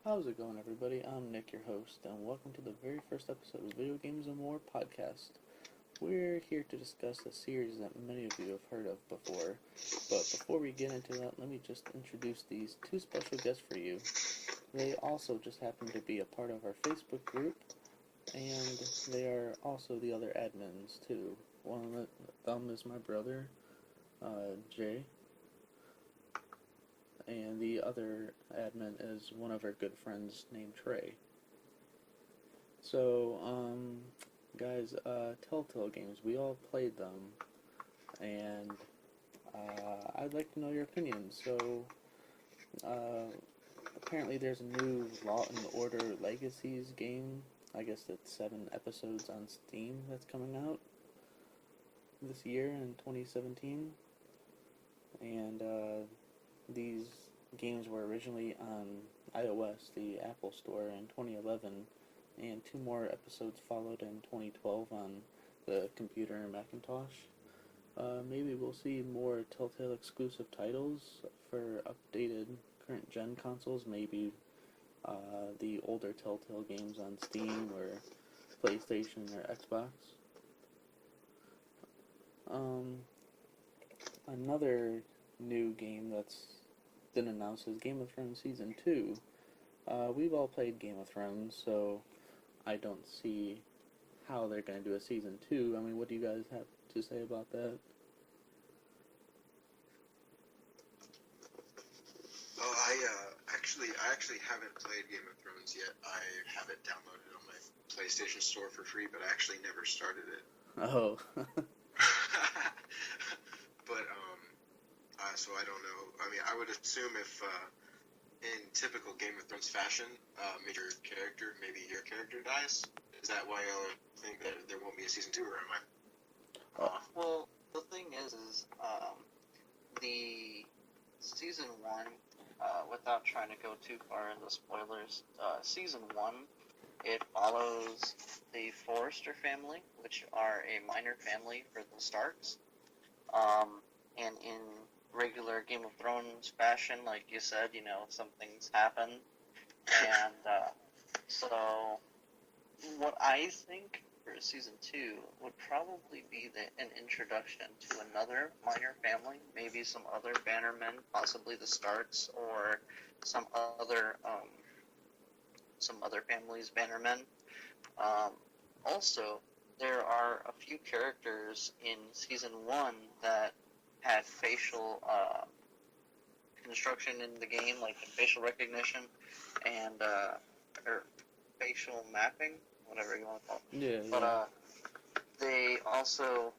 How's it going, everybody? I'm Nick, your host, and welcome to the very first episode of Video Games and More podcast. We're here to discuss a series that many of you have heard of before, but before we get into that, let me just introduce these two special guests for you. They also just happen to be a part of our Facebook group, and they are also the other admins, too. One of them is my brother, Jay, and the other admin is one of our good friends named Trey. So, guys, Telltale games, we all played them, and I'd like to know your opinions. So, apparently there's a new Law and Order Legacies game. I guess it's 7 episodes on Steam that's coming out this year in 2017. And these games were originally on iOS, the Apple Store, in 2011, and 2 more episodes followed in 2012 on the computer and Macintosh. Maybe we'll see more Telltale exclusive titles for updated current-gen consoles, maybe the older Telltale games on Steam or PlayStation or Xbox. Another new game that's been announced is Game of Thrones Season 2. We've all played Game of Thrones, so I don't see how they're going to do a Season 2. I mean, what do you guys have to say about that? Oh, I actually haven't played Game of Thrones yet. I have it downloaded on my PlayStation Store for free, but I actually never started it. Oh. But, so I don't know. I mean, I would assume if, in typical Game of Thrones fashion, major character, maybe your character dies. Is that why y'all think that there won't be a season 2, or am I? Well, the thing is the season 1, without trying to go too far into spoilers, season 1, it follows the Forrester family, which are a minor family for the Starks. And in regular Game of Thrones fashion, like you said, some things happen. And so what I think for season 2 would probably be an introduction to another minor family, maybe some other bannermen, possibly the Starks, or some other families' bannermen. Also, there are a few characters in season 1 that had facial construction in the game, like facial recognition and or facial mapping, whatever you want to call it. Yeah, But they also,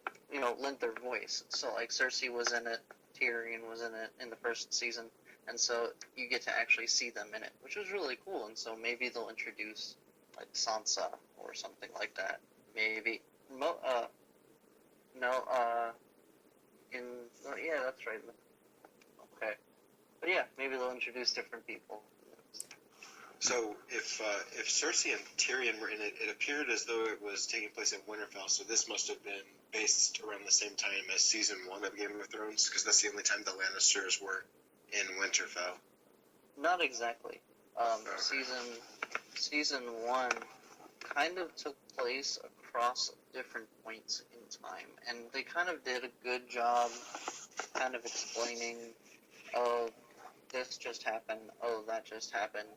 lent their voice. So like Cersei was in it, Tyrion was in it in the first season, and so you get to actually see them in it, which was really cool. And so maybe they'll introduce like Sansa or something like that. Maybe yeah, that's right. Okay, but yeah, maybe they'll introduce different people. So if Cersei and Tyrion were in it, it appeared as though it was taking place in Winterfell, so this must have been based around the same time as season 1 of Game of Thrones, because that's the only time the Lannisters were in Winterfell. Not exactly. Season 1 kind of took place across different points in time, and they kind of did a good job kind of explaining, oh, this just happened, oh, that just happened.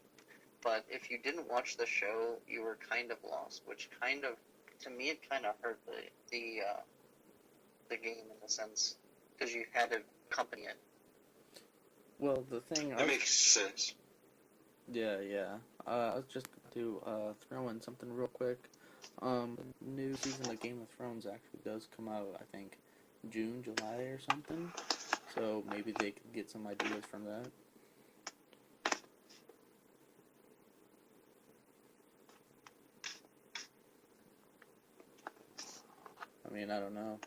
But if you didn't watch the show, you were kind of lost, which kind of, to me, it kind of hurt the game in a sense, because you had to accompany it. Well, the thing... That makes sense. Yeah. I was just going to throw in something real quick. The new season of Game of Thrones actually does come out, I think, June, July or something. So maybe they could get some ideas from that. I mean, I don't know.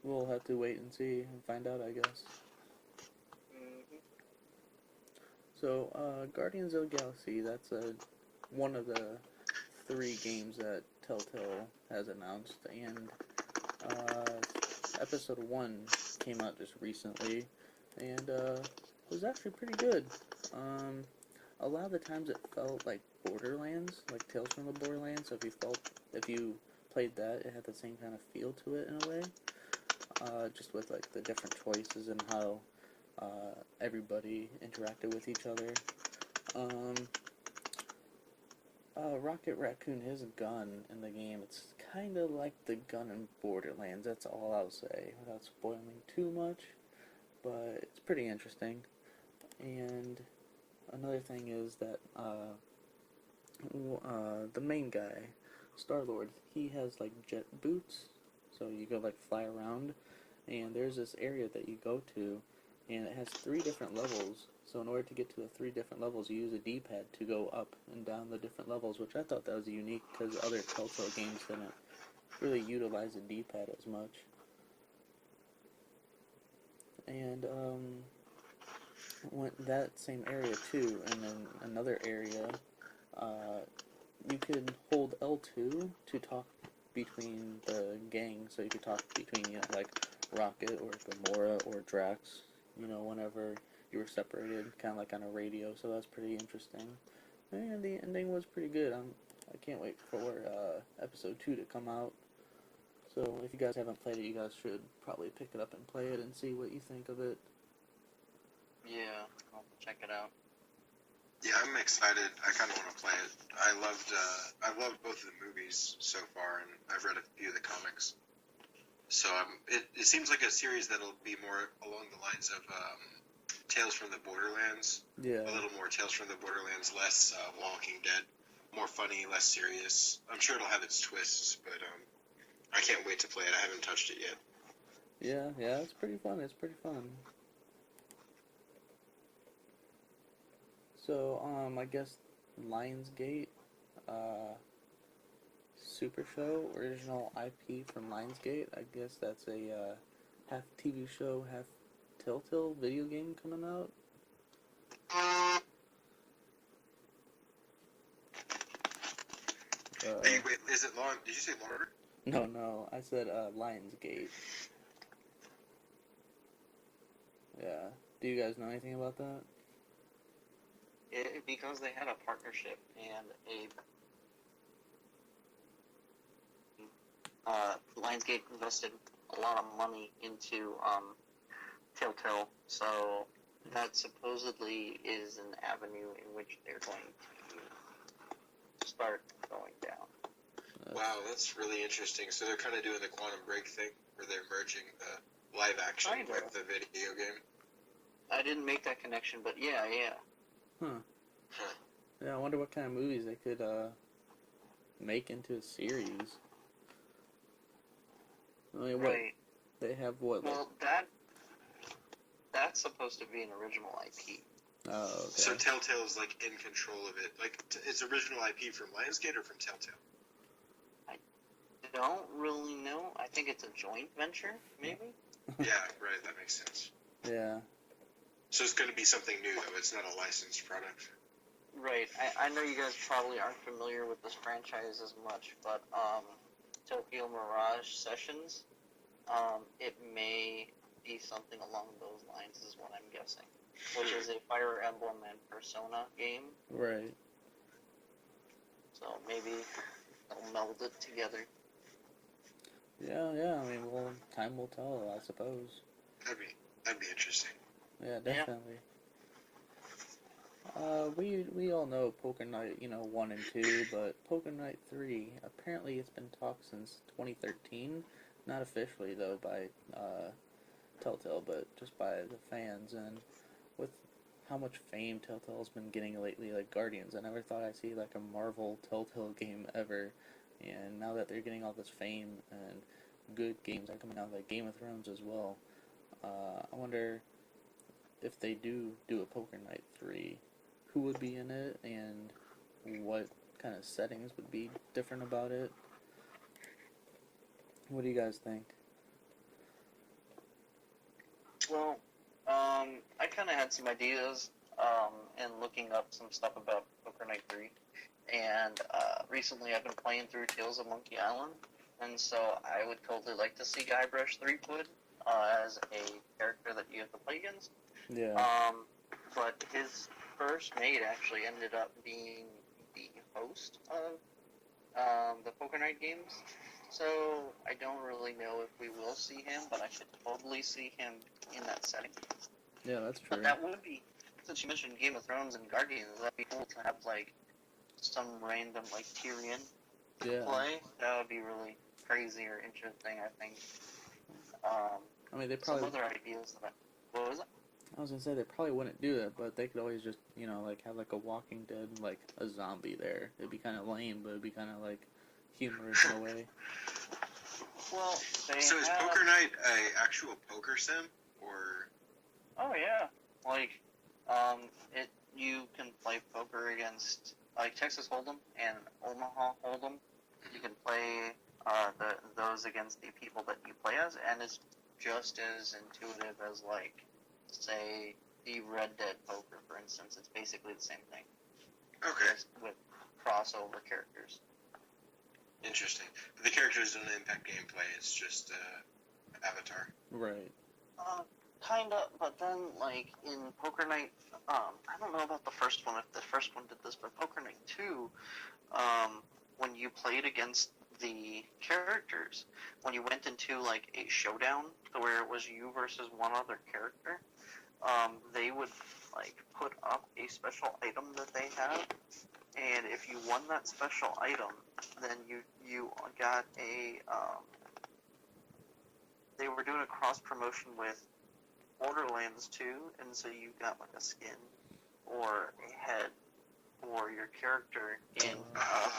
We'll have to wait and see and find out, I guess. Mm-hmm. So, Guardians of the Galaxy, that's one of the 3 games that Telltale has announced, and episode 1 came out just recently, and it was actually pretty good. a lot of the times it felt like Borderlands, like Tales from the Borderlands. So if you played that, it had the same kind of feel to it in a way. Just with like the different choices and how everybody interacted with each other. Um, Rocket Raccoon, his gun in the game, it's kind of like the gun in Borderlands. That's all I'll say without spoiling too much. But it's pretty interesting. And another thing is that the main guy, Star-Lord, he has like jet boots, so you go like fly around, and there's this area that you go to, and it has 3 different levels. So in order to get to the 3 different levels, you use a D-pad to go up and down the different levels, which I thought that was unique because other Telltale games didn't really utilize the D-pad as much. And went that same area too, and then another area, you could hold L2 to talk between the gang, so you could talk between, like Rocket or Gamora or Drax, whenever you were separated, kind of like on a radio, so that's pretty interesting. And the ending was pretty good. I can't wait for episode 2 to come out. So if you guys haven't played it, you guys should probably pick it up and play it and see what you think of it. Yeah, I'll check it out. Yeah, I'm excited. I kind of want to play it. I loved both of the movies so far, and I've read a few of the comics. So it seems like a series that'll be more along the lines of Tales from the Borderlands. Yeah. A little more Tales from the Borderlands, less Walking Dead, more funny, less serious. I'm sure it'll have its twists, but I can't wait to play it. I haven't touched it yet. Yeah, it's pretty fun. It's pretty fun. So, I guess Lionsgate, Super Show, original IP from Lionsgate. I guess that's a half TV show, half Telltale video game coming out. Hey, wait, is it Law? Did you say Law and Order? No, I said Lionsgate. Yeah. Do you guys know anything about that? Because they had a partnership and Lionsgate invested a lot of money into Telltale, so that supposedly is an avenue in which they're going to start going down. Wow, that's really interesting. So they're kind of doing the Quantum Break thing, where they're merging the live action Kinda. with the video game. I didn't make that connection, but yeah. Huh. Yeah, I wonder what kind of movies they could make into a series. I mean, Right. They have what? Well, that's supposed to be an original IP. Oh, okay. So Telltale is like in control of it. Like it's original IP from Lionsgate or from Telltale? I don't really know. I think it's a joint venture, maybe. Yeah, right. That makes sense. Yeah. So it's going to be something new, though. It's not a licensed product. Right. I know you guys probably aren't familiar with this franchise as much, but Tokyo Mirage Sessions, it may be something along those lines, is what I'm guessing. Which is a Fire Emblem and Persona game. Right. So maybe they'll meld it together. Yeah. I mean, well, time will tell, I suppose. That'd be interesting. Yeah, definitely. We all know Poker Night, 1 and 2, but Poker Night 3, apparently it's been talked since 2013. Not officially, though, by Telltale, but just by the fans. And with how much fame Telltale's been getting lately, like Guardians, I never thought I'd see, like, a Marvel Telltale game ever. And now that they're getting all this fame and good games are coming out, like Game of Thrones as well, I wonder if they do a Poker Night 3, who would be in it and what kind of settings would be different about it. What do you guys think? Well, I kind of had some ideas and looking up some stuff about Poker Night 3. And recently I've been playing through Tales of Monkey Island. And so I would totally like to see Guybrush Threepwood as a character that you have to play against. Yeah. But his first mate actually ended up being the host of the Poker Night games. So I don't really know if we will see him, but I could totally see him in that setting. Yeah, that's true. But that would be, since you mentioned Game of Thrones and Guardians, that'd be cool to have like some random like Tyrion Yeah. play. That would be really crazy or interesting, I think. I mean, they Some probably. other ideas that what was it? I was gonna say they probably wouldn't do that, but they could always just, like have like a Walking Dead, like a zombie there. It'd be kind of lame, but it'd be kind of like humorous in a way. Well, they So is have... Poker Night a actual poker sim, or? Oh yeah, like, you can play poker against like Texas Hold'em and Omaha Hold'em. You can play those against the people that you play as, and it's just as intuitive as like, say, the Red Dead Poker, for instance. It's basically the same thing, Okay, just with crossover characters. interesting. But the characters don't impact gameplay. It's just avatar. Right. Kinda, but then, like, in Poker Night, I don't know about the first one, if the first one did this, but Poker Night 2, when you played against the characters, when you went into, like, a showdown, where it was you versus one other character, they would, like, put up a special item that they have, and if you won that special item, then you got a, they were doing a cross-promotion with Borderlands 2, and so you got like a skin or a head or your character in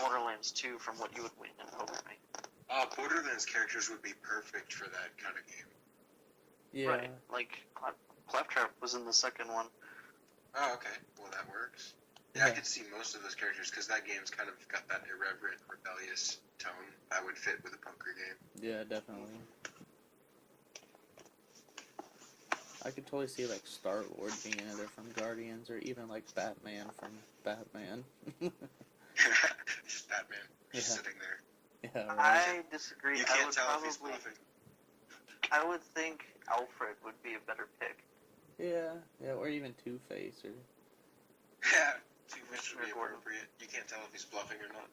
Borderlands 2 from what you would win in Poker Night. Borderlands characters would be perfect for that kind of game. Yeah. Right, like Claptrap was in the second one. Oh, okay. Well, that works. Yeah, I Yeah. could see most of those characters because that game's kind of got that irreverent, rebellious tone that would fit with a poker game. Yeah, definitely. I could totally see like Star-Lord being in there from Guardians, or even like Batman from Batman. Just Batman, just Yeah. sitting there. Yeah, right. I disagree. You I can't would tell if he's probably, bluffing. I would think Alfred would be a better pick. Yeah, or even Two-Face, or Yeah, Two-Face would be Gordon. appropriate. You can't tell if he's bluffing or not.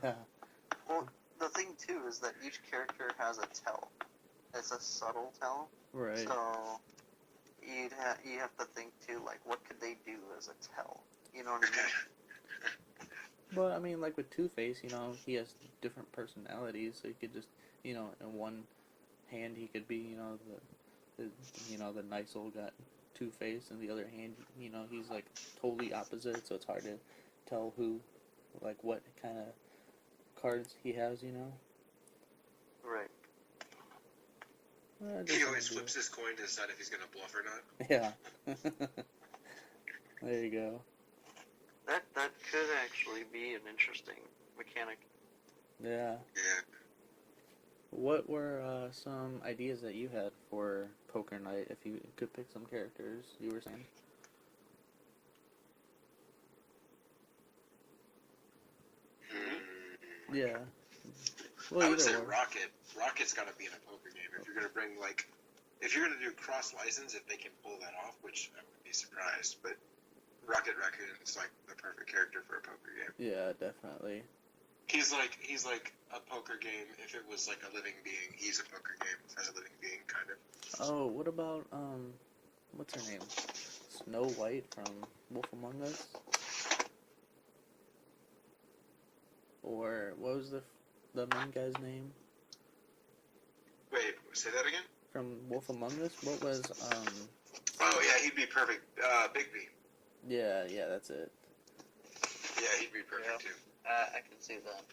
yeah, Well, the thing too is that each character has a tell. It's a subtle tell. right. So you have to think too, like, what could they do as a tell? You know what I mean? But I mean, like with Two-Face, he has different personalities, so he could just, in one hand he could be, the nice old guy Two-Face, and the other hand, he's like totally opposite, so it's hard to tell what kind of cards he has, Right. He always flips his coin to decide if he's going to bluff or not. Yeah. There you go. That could actually be an interesting mechanic. Yeah. Yeah. What were some ideas that you had for Poker Night, if you could pick some characters, you were saying? Yeah. Well, I would say either or. Rocket. Rocket's got to be in a poker game. If you're going to bring, if you're going to do cross-license, if they can pull that off, which I would be surprised, but Rocket Raccoon is like the perfect character for a poker game. Yeah, definitely. He's like a poker game. If it was like a living being, he's a poker game as a living being, kind of. Oh, what about, what's her name? Snow White from Wolf Among Us? Or, what was the main guy's name? Wait, say that again? From Wolf Among Us? What was, Oh yeah, he'd be perfect. Bigby. yeah, that's it. Yeah, he'd be perfect Yeah. too. I can see that.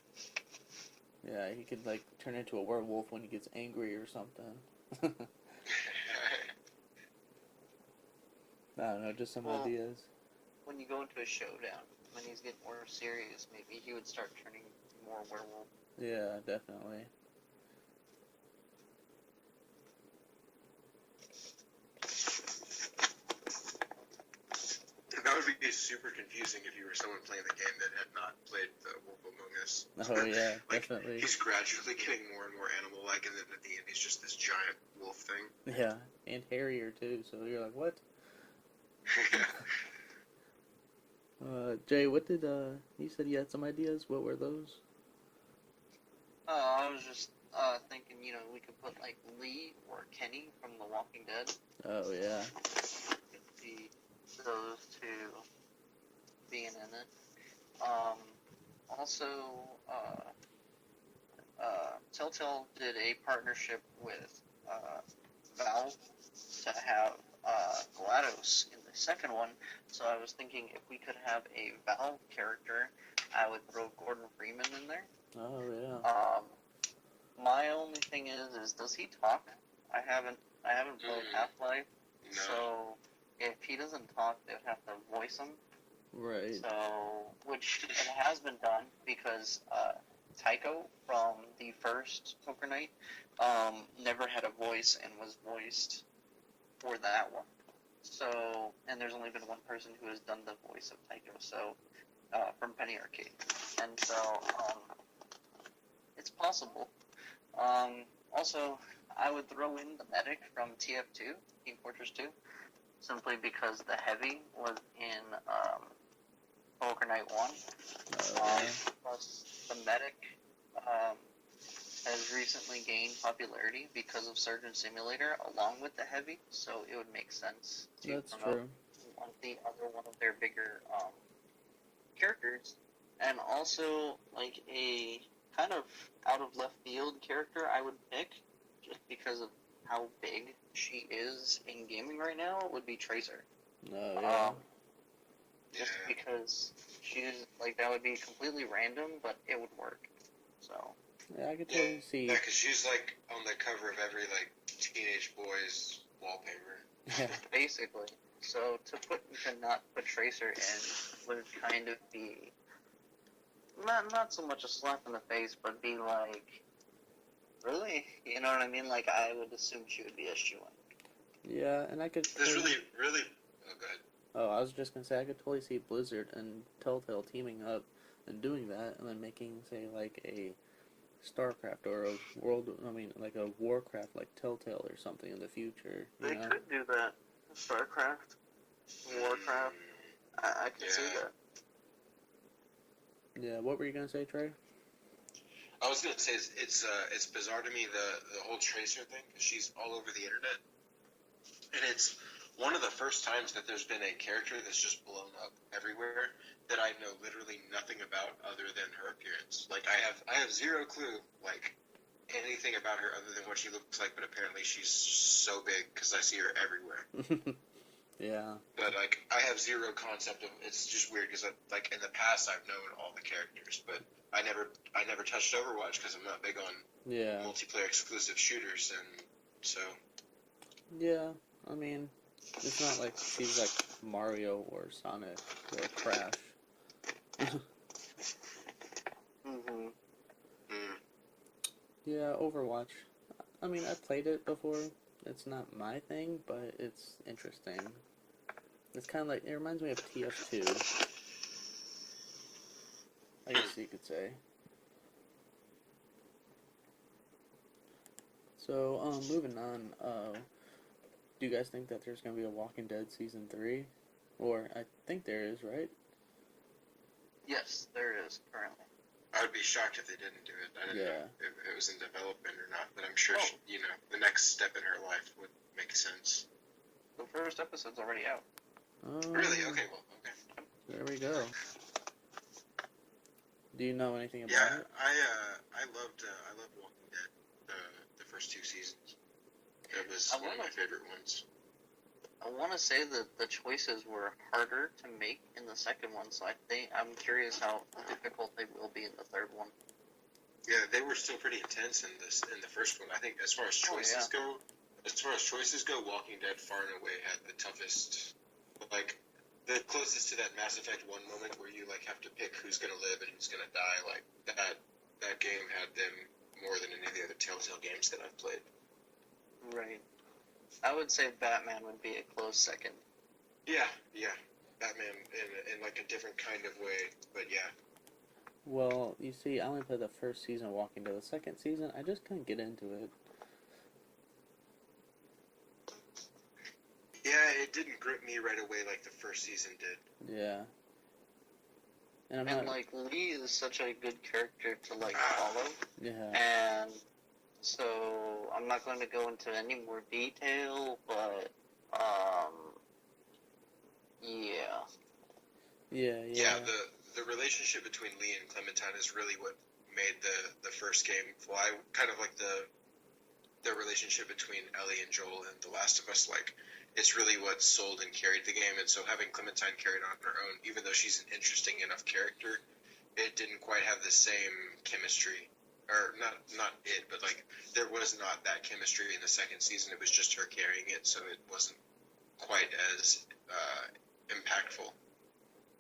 Yeah, he could, turn into a werewolf when he gets angry or something. I don't know, just some Well, ideas. When you go into a showdown, when he's getting more serious, maybe he would start turning more werewolf. Yeah, definitely. That would be super confusing if you were someone playing the game that had not played the Wolf Among Us. Oh, yeah, Like, definitely. he's gradually getting more and more animal-like, and then at the end he's just this giant wolf thing. Yeah, and hairier too, so you're like, what? Jay, what did you said you had some ideas? What were those? I was just thinking, we could put like Lee or Kenny from The Walking Dead. Oh yeah. See those two being in it. Also, Telltale did a partnership with Valve to have GLaDOS in the second one. So I was thinking if we could have a Valve character, I would throw Gordon Freeman in there. Oh yeah. My only thing is does he talk? I haven't played Half-Life, No. so if he doesn't talk, they'd have to voice him. Right. So, which it has been done because Tycho from the first Poker Night never had a voice and was voiced for that one. So, and there's only been one person who has done the voice of Tycho. So, from Penny Arcade, and so it's possible. Also, I would throw in the medic from TF2, Team Fortress 2, simply because the heavy was in Poker Night 1. Yeah. Plus, the medic has recently gained popularity because of Surgeon Simulator along with the heavy, so it would make sense to That's promote true. one of their bigger characters. And also, like, a kind of out of left field character I would pick, just because of how big she is in gaming right now, would be Tracer. Oh yeah. Just because she's, like, that would be completely random, but it would work. So, Yeah, I could totally see. Yeah, because she's like on the cover of every like teenage boy's wallpaper. Yeah. basically. So, to not put Tracer in would kind of be not so much a slap in the face, but be like, really? You know what I mean? Like, I would assume she would be a shoo-in. Yeah, and I could. There's totally- really. Oh, go ahead. Oh, I was just gonna say I could totally see Blizzard and Telltale teaming up and doing that, and then making, say, like a StarCraft or a like a Warcraft, like Telltale or something in the future. You They know? could do that. StarCraft, Warcraft, I could see Yeah. that. Yeah. What were you gonna say, Trey? I was gonna say it's bizarre to me the whole Tracer thing, because she's all over the internet, and it's one of the first times that there's been a character that's just blown up everywhere that I know literally nothing about other than her appearance. Like I have zero clue like anything about her other than what she looks like, but apparently she's so big because I see her everywhere. Yeah. But like I have zero concept of it's just weird because like in the past I've known all the characters, but I never touched Overwatch because I'm not big on Yeah. multiplayer exclusive shooters, and so Yeah. I mean, it's not like she's like Mario or Sonic or Crash. Mm-hmm. Yeah, Overwatch. I mean, I played it before. It's not my thing, but it's interesting. It's kind of like, it reminds me of TF2. I guess you could say. So, moving on, do you guys think that there's going to be a Walking Dead Season 3? Or, I think there is, right? Yes, there is currently. I would be shocked if they didn't do it. I didn't Yeah. know if it was in development or not, but I'm sure Oh. the next step in her life would make sense. The first episode's already out. Really? Okay. Well. Okay. There we go. Do you know anything about Yeah, it? I loved Walking Dead, the first 2 seasons. It was one of my favorite ones. I want to say that the choices were harder to make in the second one, so I'm curious how difficult they will be in the third one. Yeah, they were still pretty intense in the first one. I think as far as choices go, Walking Dead far and away had the toughest, like the closest to that Mass Effect 1 moment where you like have to pick who's gonna live and who's gonna die. Like that game had them more than any of the other Telltale games that I've played. Right. I would say Batman would be a close second. Yeah, Batman in like a different kind of way, but yeah. Well, you see, I only played the first season of Walking Dead. The second season, I just couldn't get into it. Yeah, it didn't grip me right away like the first season did. Yeah. And I'm And not. like Lee is such a good character to like follow, Yeah. and so I'm not going to go into any more detail, but yeah, Yeah. Yeah, the relationship between Lee and Clementine is really what made the first game fly. Kind of like the relationship between Ellie and Joel in The Last of Us. Like, it's really what sold and carried the game. And so having Clementine carried on her own, even though she's an interesting enough character, it didn't quite have the same chemistry. Or not it, but like there was not that chemistry in the second season. It was just her carrying it, so it wasn't quite as impactful.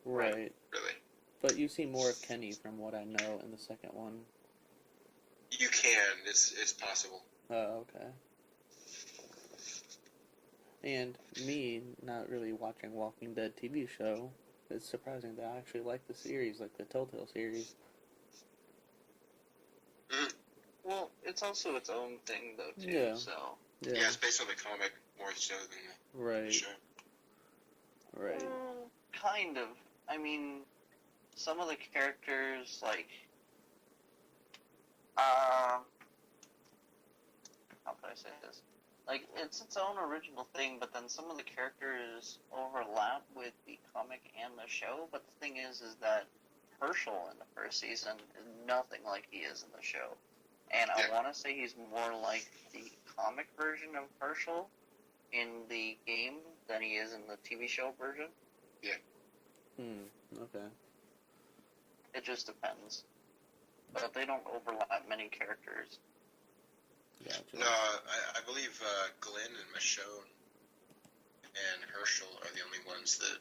Right. Really, But you see more of Kenny from what I know in the second one. you can. It's possible. Oh, okay. And me not really watching Walking Dead TV show, it's surprising that I actually like the series, like the Telltale series. well, it's also its own thing though too. Yeah. So Yeah, it's based on the comic more so than the Right. show. Right. kind of. I mean, some of the characters like how could I say this? Like, it's its own original thing, but then some of the characters overlap with the comic and the show. But the thing is that Herschel in the first season is nothing like he is in the show. And I Yeah. want to say he's more like the comic version of Herschel in the game than he is in the TV show version. Okay. It just depends. But they don't overlap many characters. Gotcha. No, I believe Glenn and Michonne and Herschel are the only ones that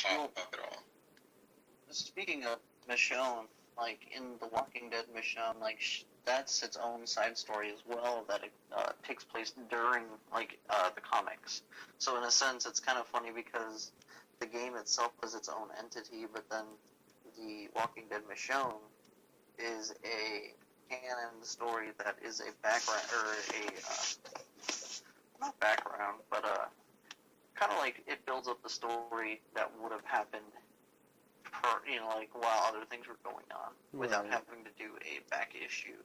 pop up at all. Speaking of Michonne, like in The Walking Dead, Michonne, like that's its own side story as well. That it takes place during the comics. So in a sense, it's kind of funny because the game itself is its own entity, but then the Walking Dead Michonne is a canon story that is a background or not background, but kind of like it builds up the story that would have happened while other things were going on, without Right. having to do a back issue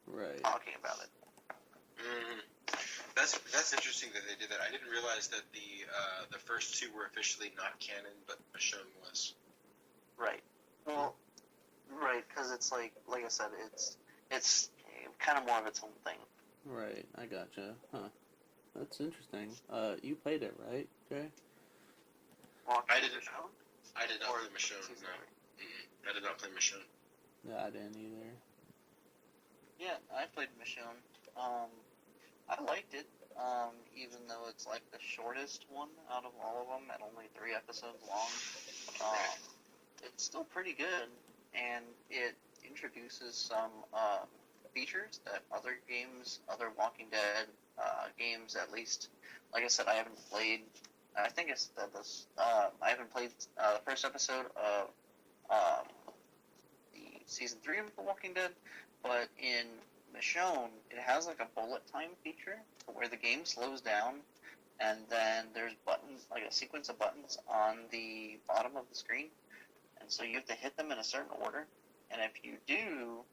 Right. talking about it. That's interesting that they did that. I didn't realize that the first two were officially not canon, but Michonne was. Right. Well, right, because it's like I said, it's kind of more of its own thing. Right. I gotcha. Huh. That's interesting. You played it, right, Jay? I didn't. I did not Or play Michonne. season No, I did not play Michonne. No, I didn't either. Yeah, I played Michonne. I liked it, even though it's like the shortest one out of all of them, at only 3 episodes long. It's still pretty good, and it introduces some features that other games, other Walking Dead games, at least. Like I said, I haven't played. I think I said this. I haven't played the first episode of the season 3 of The Walking Dead, but in Michonne, it has like a bullet time feature where the game slows down, and then there's buttons, like a sequence of buttons on the bottom of the screen, and so you have to hit them in a certain order, and if you do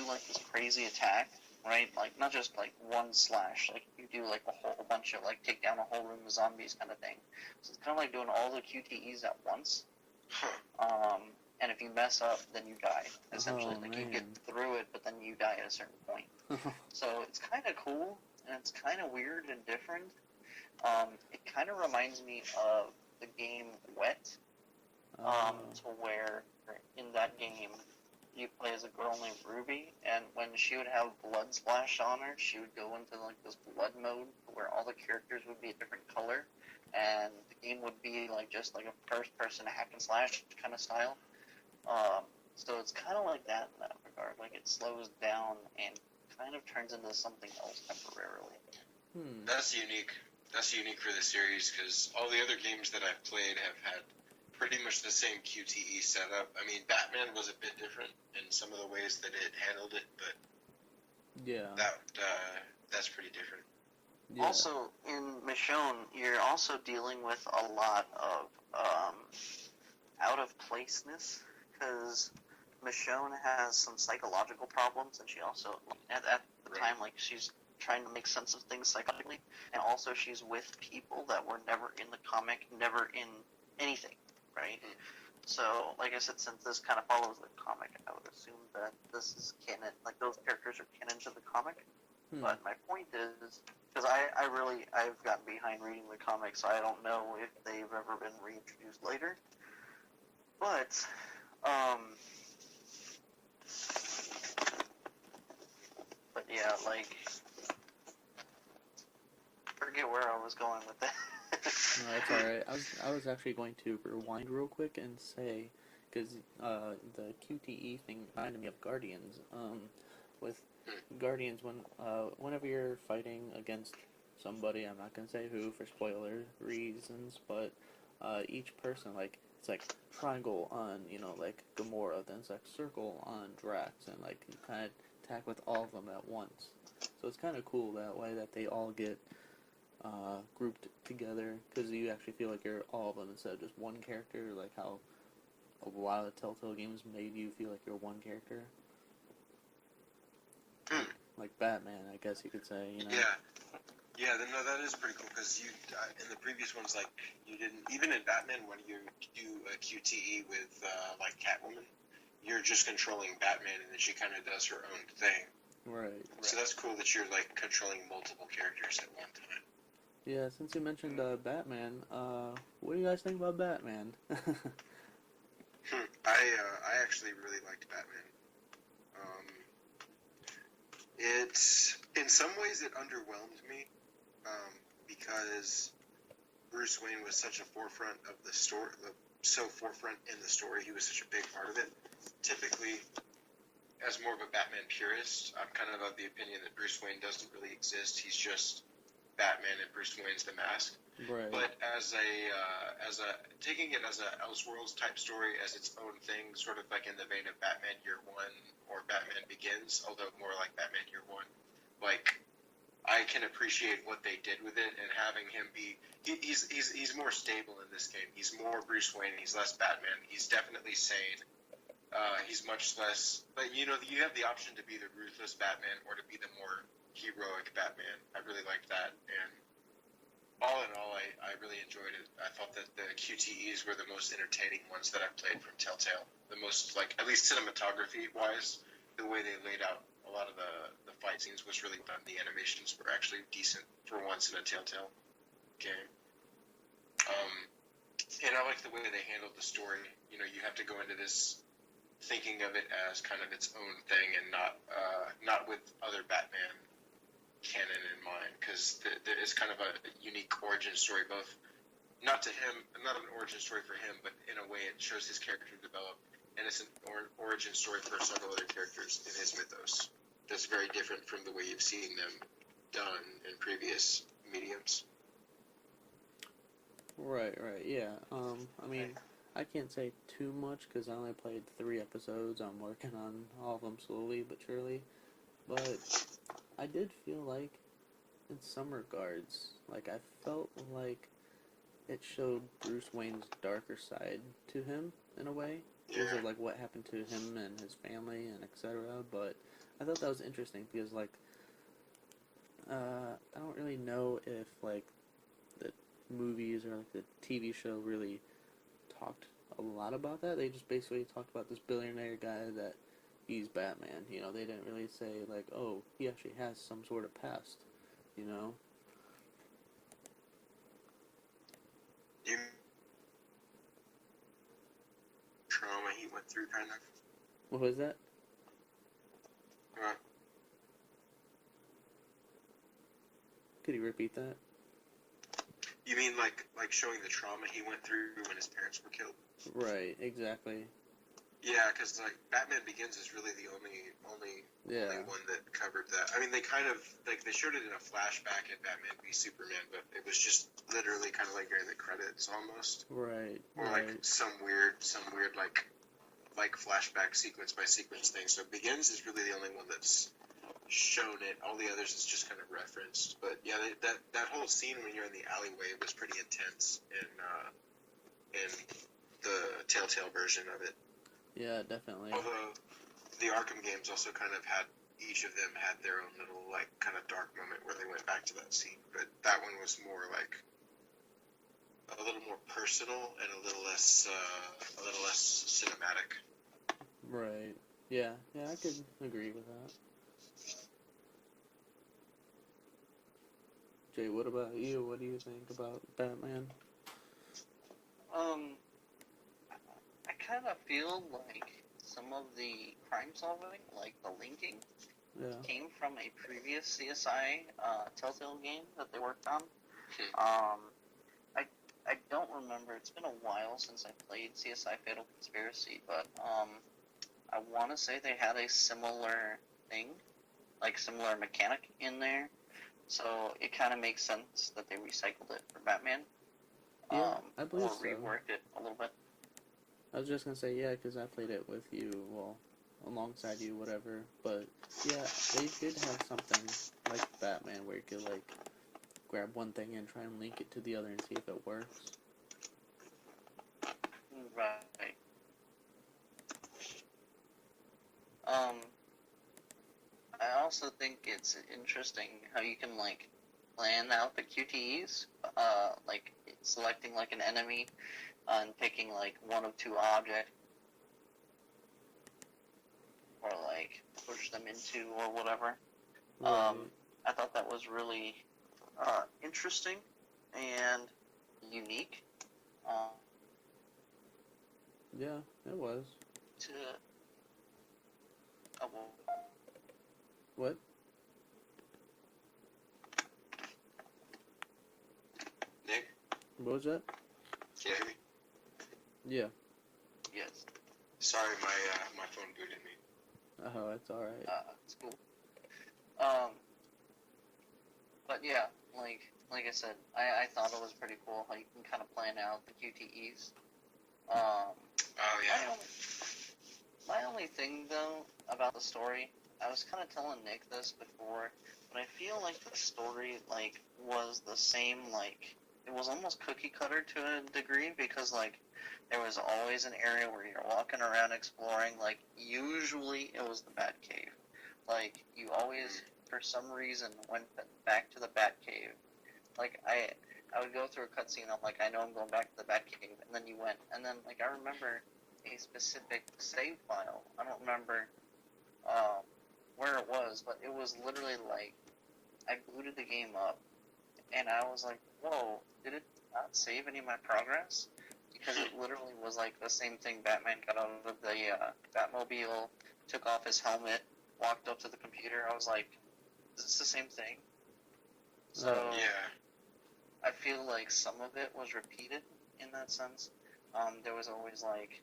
like this crazy attack, right? Like not just like one slash, like you do like a whole bunch of like take down a whole room of zombies kind of thing. So it's kind of like doing all the QTEs at once. Huh. And if you mess up, then you die. Essentially, Oh, like you man. get through it, but then you die at a certain point. So it's kind of cool, and it's kind of weird and different. It kind of reminds me of the game Wet, to where in that game you play as a girl named Ruby, and when she would have blood splash on her, she would go into like this blood mode where all the characters would be a different color, and the game would be like just like a first-person hack and slash kind of style. So it's kind of like that in that regard. Like it slows down and kind of turns into something else temporarily. That's unique. That's unique for the series because all the other games that I've played have had pretty much the same QTE setup. I mean, Batman was a bit different in some of the ways that it handled it, but Yeah. that's pretty different. Yeah. Also, in Michonne, you're also dealing with a lot of out of placeness because Michonne has some psychological problems, and she also at the Right. time like she's trying to make sense of things psychologically, and also she's with people that were never in the comic, never in anything, right? Mm. So, like I said, since this kind of follows the comic, I would assume that this is canon, like those characters are canon to the comic. But my point is, because I've gotten behind reading the comics, so I don't know if they've ever been reintroduced later. But, yeah, like, forget where I was going with that. No, that's alright. I was actually going to rewind real quick and say, because the QTE thing reminded me of Guardians. With Guardians, whenever you're fighting against somebody, I'm not gonna say who for spoiler reasons, but each person, like, it's like triangle on, like Gamora, then it's like circle on Drax, and like you kind of attack with all of them at once. So it's kind of cool that way that they all get grouped together because you actually feel like you're all of them instead of just one character, like how a lot of Telltale games made you feel like you're one character. Like Batman, I guess you could say, Yeah, no, that is pretty cool because you in the previous ones, like you didn't even in Batman when you do a QTE with like Catwoman, you're just controlling Batman and then she kind of does her own thing. Right. So that's cool that you're like controlling multiple characters at one time. Yeah, since you mentioned Batman, what do you guys think about Batman? I actually really liked Batman. It in some ways it underwhelmed me because Bruce Wayne was such a forefront of the story, so forefront in the story. He was such a big part of it. Typically, as more of a Batman purist, I'm kind of the opinion that Bruce Wayne doesn't really exist. He's just Batman and Bruce Wayne's the mask. Right. But as a taking it as a Elseworlds type story as its own thing, sort of like in the vein of Batman Year One or Batman Begins, although more like Batman Year One, like I can appreciate what they did with it and having him be he's more stable in this game. He's more Bruce Wayne. He's less Batman. He's definitely sane. He's much less. But you have the option to be the ruthless Batman or to be the more heroic Batman. I really liked that, and all in all, I really enjoyed it. I thought that the QTEs were the most entertaining ones that I've played from Telltale. The most, like, at least cinematography-wise, the way they laid out a lot of the fight scenes was really done. The animations were actually decent for once in a Telltale game. And I like the way they handled the story. You have to go into this thinking of it as kind of its own thing and not with other Batman canon in mind, because there is kind of a unique origin story, both not an origin story for him, but in a way it shows his character develop, and it's an origin story for several other characters in his mythos that's very different from the way you've seen them done in previous mediums. Right, yeah. I mean, I can't say too much because I only played 3 episodes. I'm working on all of them slowly but surely. But I did feel like, in some regards, like I felt like it showed Bruce Wayne's darker side to him in a way, because of like what happened to him and his family and etc. But I thought that was interesting because like I don't really know if like the movies or like the TV show really talked a lot about that. They just basically talked about this billionaire guy that he's Batman. They didn't really say like, oh, he actually has some sort of past. Trauma he went through, kind of. What was that? Could you repeat that? You mean like showing the trauma he went through when his parents were killed? Right, exactly. Yeah, because like Batman Begins is really the only one that covered that. I mean, they kind of they showed it in a flashback at Batman v Superman, but it was just literally kind of like during the credits almost. Right. Or like some weird like flashback sequence by sequence thing. So Begins is really the only one that's shown it. All the others is just kind of referenced. But yeah, that whole scene when you're in the alleyway was pretty intense in the Telltale version of it. Yeah, definitely. Although the Arkham games also kind of had, each of them had their own little like kind of dark moment where they went back to that scene. But that one was more like a little more personal and a little less cinematic. Right. Yeah, I could agree with that. Jay, what about you? What do you think about Batman? I kind of feel like some of the crime solving, like the linking, Yeah. came from a previous CSI Telltale game that they worked on. I don't remember. It's been a while since I played CSI Fatal Conspiracy, but I want to say they had a similar thing, like similar mechanic in there. So it kind of makes sense that they recycled it for Batman. Yeah, I believe or so. reworked it a little bit. I was just gonna say, yeah, because I played it with you, well, alongside you, whatever. But yeah, they did have something like Batman where you could like grab one thing and try and link it to the other and see if it works. Right. I also think it's interesting how you can like plan out the QTEs, like selecting like an enemy and picking like one of two objects, or like push them into or whatever. Right. I thought that was really interesting and unique. Yeah, it was. To well, What? Nick, What was that? can you hear me? Yeah. yes, Sorry, my phone booted me. Oh, that's all right. it's cool. But yeah, like I said, I thought it was pretty cool how you can kind of plan out the QTEs. Oh yeah. My only thing though about the story, I was kind of telling Nick this before, but I feel like the story like was the same, like it was almost cookie cutter to a degree, because like there was always an area where you're walking around exploring. Like usually it was the Batcave. Like you always, for some reason, went back to the Batcave. Like I would go through a cutscene. I'm like, I know I'm going back to the Batcave, and then you went, and then like I remember a specific save file. I don't remember where it was, but it was literally like I booted the game up, and I was like, whoa, did it not save any of my progress? Because it literally was like the same thing. Batman got out of the Batmobile, took off his helmet, walked up to the computer. I was like, is this the same thing? So Yeah. I feel like some of it was repeated in that sense. There was always like,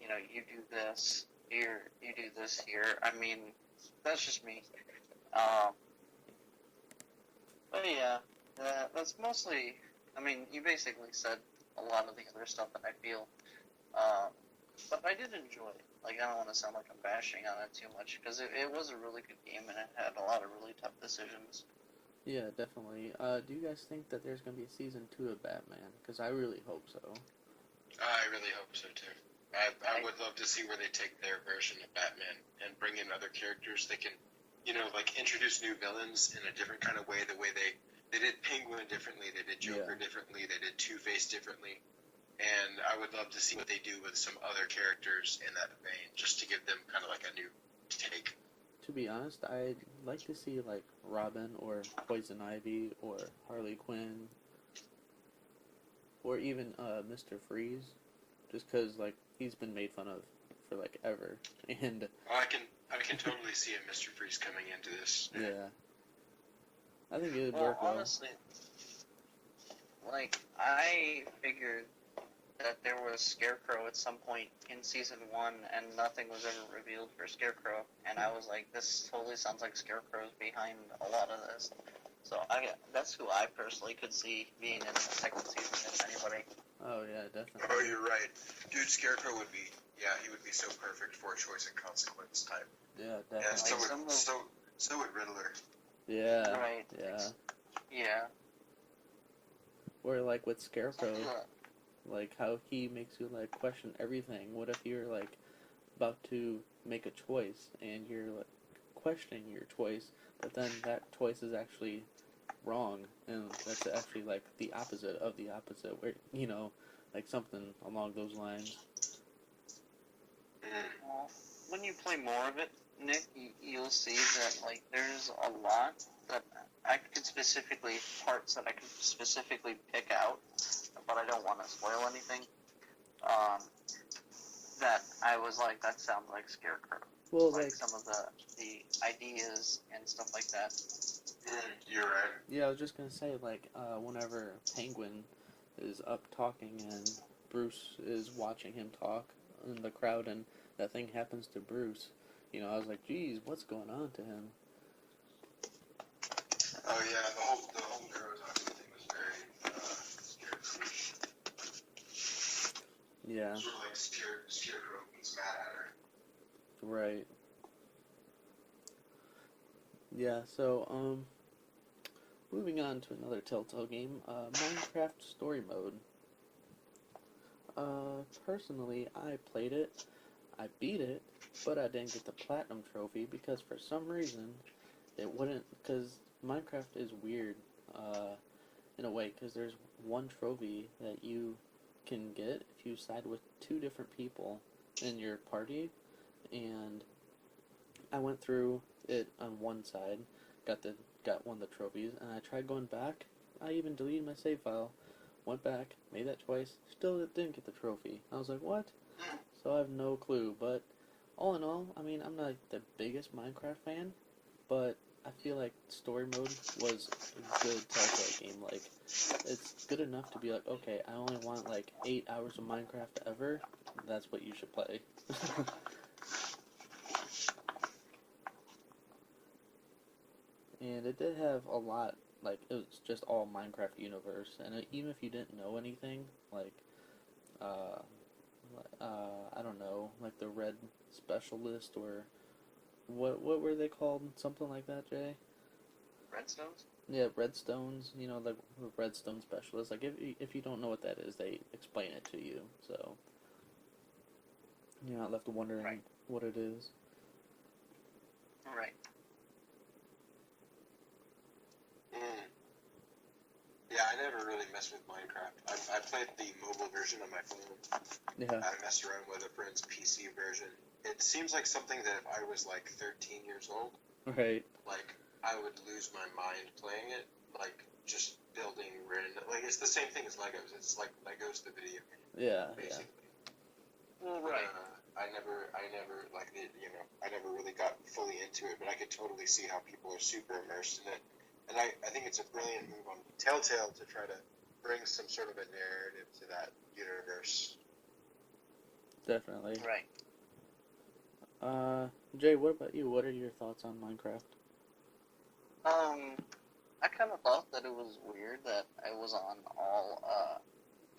you know, you do this here, you do this here. I mean, that's just me. But yeah, that's mostly. I mean, you basically said a lot of the other stuff that I feel. But I did enjoy it. Like, I don't want to sound like I'm bashing on it too much, because it was a really good game and it had a lot of really tough decisions. Yeah, definitely. Do you guys think that there's gonna be a season 2 of Batman? Because I really hope so. I really hope so too. I would love to see where they take their version of Batman and bring in other characters. They can, you know, like introduce new villains in a different kind of way. The way they did Penguin differently, they did Joker differently, they did Two-Face differently. And I would love to see what they do with some other characters in that vein, just to give them kind of like a new take. To be honest, I'd like to see like Robin or Poison Ivy or Harley Quinn or even Mr. Freeze, just because like he's been made fun of for like ever, and Well, I can totally see a Mr. Freeze coming into this. yeah, I think it would Well, work well. honestly, like, I figured that there was Scarecrow at some point in season 1, and nothing was ever revealed for Scarecrow, and I was like, this totally sounds like Scarecrow's behind a lot of this. So that's who I personally could see being in the second season, if anybody. Oh yeah, definitely. Oh, you're right. Dude, Scarecrow would be, he would be so perfect for a choice and consequence type. Yeah, Yeah, definitely. Like, So would Riddler. Yeah, Right. yeah. Yeah. Or like with Scarecrow, Something that- like how he makes you like question everything. What if you're like about to make a choice and you're like questioning your choice, but then that choice is actually wrong, and that's actually like the opposite of the opposite, where like something along those lines. Well, when you play more of it, Nick, you'll see that like there's a lot that I could specifically parts that I could specifically pick out, but I don't want to spoil anything. Um, that I was like, that sounds like Scarecrow. Well, Like like some of the ideas and stuff like that. You're right. yeah, I was just gonna say like whenever Penguin is up talking and Bruce is watching him talk in the crowd, and that thing happens to Bruce. I was like, geez, what's going on to him? Oh yeah, the whole Neurozombie thing was very scary. Yeah, Sort of like Scarecrow gets mad at her. right. Yeah, so moving on to another Telltale game, Minecraft Story Mode. Personally, I played it, I beat it, but I didn't get the Platinum Trophy because for some reason it wouldn't, because Minecraft is weird, in a way, because there's one trophy that you can get if you side with two different people in your party, and I went through it on one side, got one of the trophies, and I tried going back. I even deleted my save file, went back, made that twice, still didn't get the trophy. I was like, what? So I have no clue. But all in all, I mean, I'm not like the biggest Minecraft fan, but I feel like story mode was a good Telltale game. Like, it's good enough to be like, okay, I only want like 8 hours of Minecraft ever. That's what you should play. And it did have a lot, like, it was just all Minecraft universe. And even if you didn't know anything, like, uh, I don't know, like the Red Specialist, or what were they called? Something like that, Jay? Redstones? Yeah, Redstones, like Redstone Specialist. Like, if you don't know what that is, they explain it to you. So, you're not left wondering Right. what it is. Right. Yeah, I never really messed with Minecraft. I played the mobile version on my phone. Yeah. I messed around with a friend's PC version. It seems like something that if I was like 13 years old, Right. like I would lose my mind playing it. Like just building random. Like it's the same thing as Legos. It's like Legos the video game, Yeah, basically. Well, right. I never like it. I never really got fully into it, but I could totally see how people are super immersed in it. And I think it's a brilliant move on Telltale to try to bring some sort of a narrative to that universe. definitely. Right. Jay, what about you? What are your thoughts on Minecraft? I kind of thought that it was weird that I was on all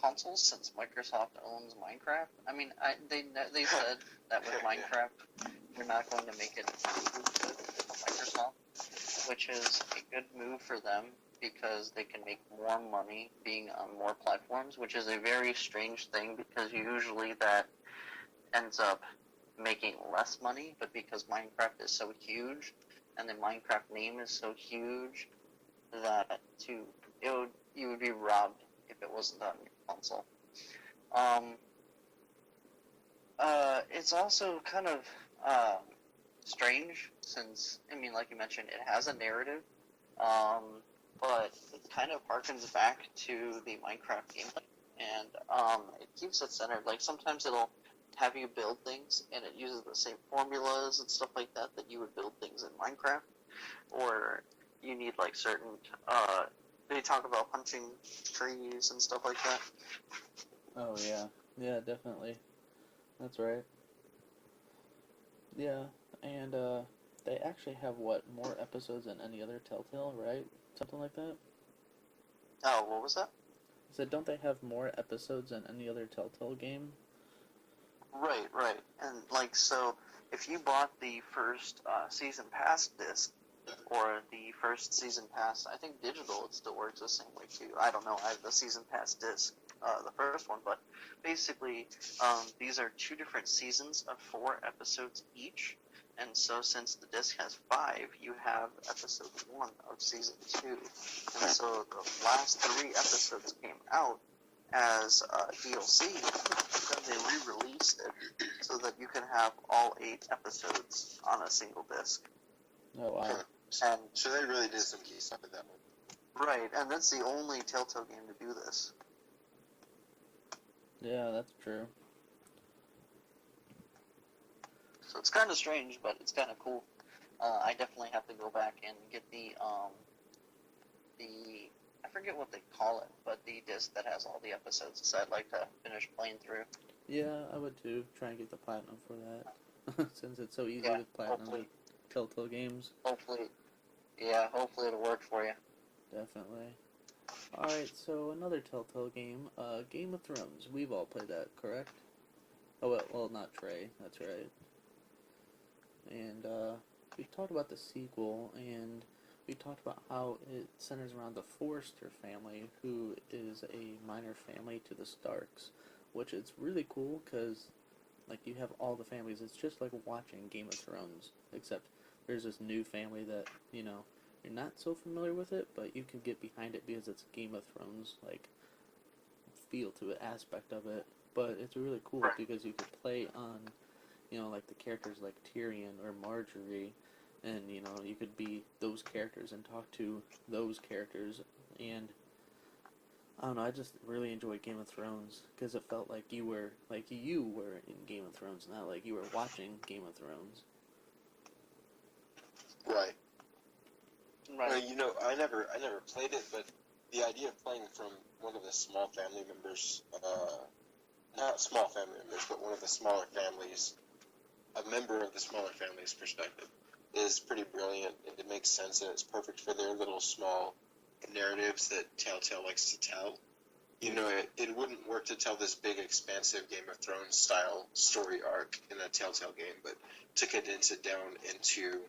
consoles since Microsoft owns Minecraft. I mean, they said that with Yeah. Minecraft, they're not going to make it exclusive to Microsoft, which is a good move for them because they can make more money being on more platforms, which is a very strange thing because usually that ends up making less money, but because Minecraft is so huge and the Minecraft name is so huge that you would be robbed if it wasn't on your console. It's also kind of strange since, I mean, like you mentioned, it has a narrative, but it kind of harkens back to the Minecraft gameplay, and it keeps it centered. Like sometimes it'll have you build things, and it uses the same formulas and stuff like that that you would build things in Minecraft, or you need like certain. They talk about punching trees and stuff like that. Oh, yeah. Yeah, definitely. That's right. Yeah, and they actually have, what, more episodes than any other Telltale, right? Something like that? Oh, what was that? I said, don't they have more episodes than any other Telltale game? Right. And like so, if you bought the first season pass disc, or the first season pass. I think digital it still works the same way too. I don't know. I have the season pass disc, the first one, but basically these are two different seasons of 4 episodes each. And so, since the disc has 5, you have episode 1 of season 2. And so, the last 3 episodes came out as DLC, then they re-released it so that you can have all 8 episodes on a single disc. Oh wow. And So they really did some key stuff with that one. right, and that's the only Telltale game to do this. Yeah, that's true. So it's kind of strange, but it's kind of cool. I definitely have to go back and get the I forget what they call it, but the disc that has all the episodes. So I'd like to finish playing through. Yeah, I would too. Try and get the platinum for that, since it's so easy Yeah, with platinum hopefully. with Telltale games. Hopefully it'll work for you. Definitely. Alright, so another Telltale game, Game of Thrones. We've all played that, correct? Oh, well, not Trey. That's right. And we talked about the sequel, and we talked about how it centers around the Forrester family, who is a minor family to the Starks, which is really cool because, like, you have all the families. It's just like watching Game of Thrones, except there's this new family that, you know, you're not so familiar with it, but you can get behind it because it's Game of Thrones, like, feel to it, aspect of it. But it's really cool because you could play on, you know, like the characters like Tyrion or Marjorie, and, you know, you could be those characters and talk to those characters. And I don't know, I just really enjoyed Game of Thrones because it felt like you were in Game of Thrones, not like you were watching Game of Thrones. Right. Right. Well, you know, I never played it, but the idea of playing from one of the small family members, not small family members, but one of the smaller families, a member of the smaller family's perspective, is pretty brilliant. It makes sense, and it's perfect for their little small narratives that Telltale likes to tell. You know, it wouldn't work to tell this big, expansive Game of Thrones style story arc in a Telltale game, but to condense it down into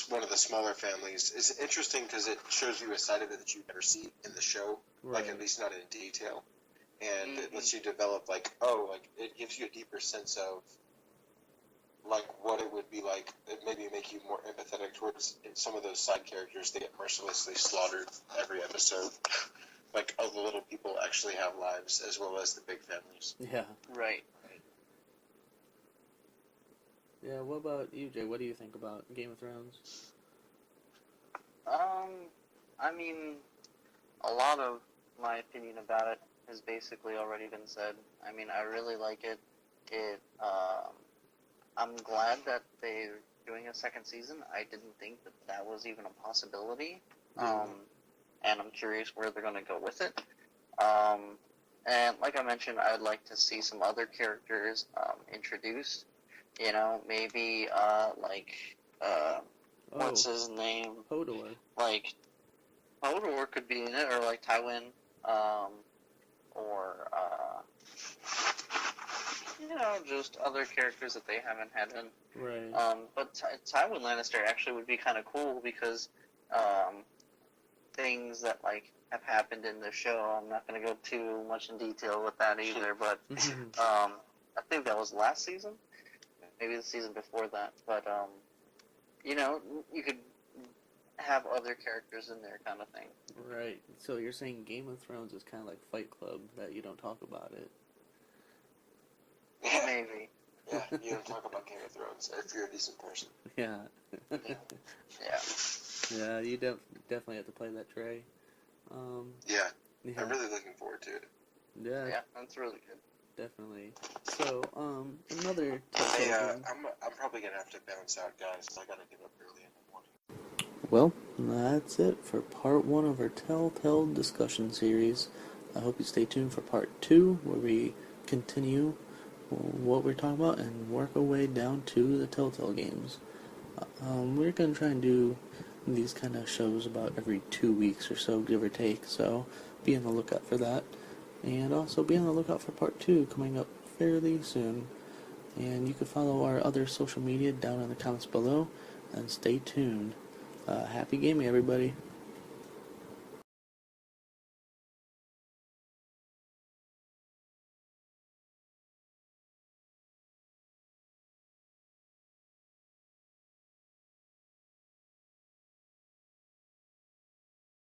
one of the smaller families is interesting because it shows you a side of it that you never see in the show, Right. like at least not in detail, and it Mhm. lets you develop like it gives you a deeper sense of like what it would be like. It maybe make you more empathetic towards some of those side characters that get mercilessly slaughtered every episode. Like all the little people actually have lives as well as the big families. Yeah. Right. Yeah, what about you, Jay? What do you think about Game of Thrones? I mean, a lot of my opinion about it has basically already been said. I mean, I really like it. I'm glad that they're doing a second season. I didn't think that was even a possibility. And I'm curious where they're going to go with it. And like I mentioned, I'd like to see some other characters introduced. You know, maybe what's his name? Hodor. Like Hodor could be in it, or like Tywin, or you know, just other characters that they haven't had in. Right. But Tywin Lannister actually would be kind of cool because things that like have happened in the show. I'm not going to go too much in detail with that either, but I think that was last season, maybe the season before that. But you know, you could have other characters in there, kind of thing. Right. So you're saying Game of Thrones is kind of like Fight Club, that you don't talk about it. Maybe. Yeah, you don't talk about Game of Thrones if you're a decent person. Yeah. Yeah. Yeah, you definitely have to play that, Trey. Yeah, Yeah. I'm really looking forward to it. Yeah, Yeah, that's really good. definitely. So, another Hey, Telltale game. I'm probably gonna have to bounce out, guys. I gotta get up early in the morning. Well, that's it for part 1 of our Telltale discussion series. I hope you stay tuned for part 2, where we continue what we're talking about and work our way down to the Telltale games. We're going to try and do these kind of shows about every 2 weeks or so, give or take, so be on the lookout for that. And also be on the lookout for part 2 coming up fairly soon. And you can follow our other social media down in the comments below, and stay tuned. Happy gaming, everybody.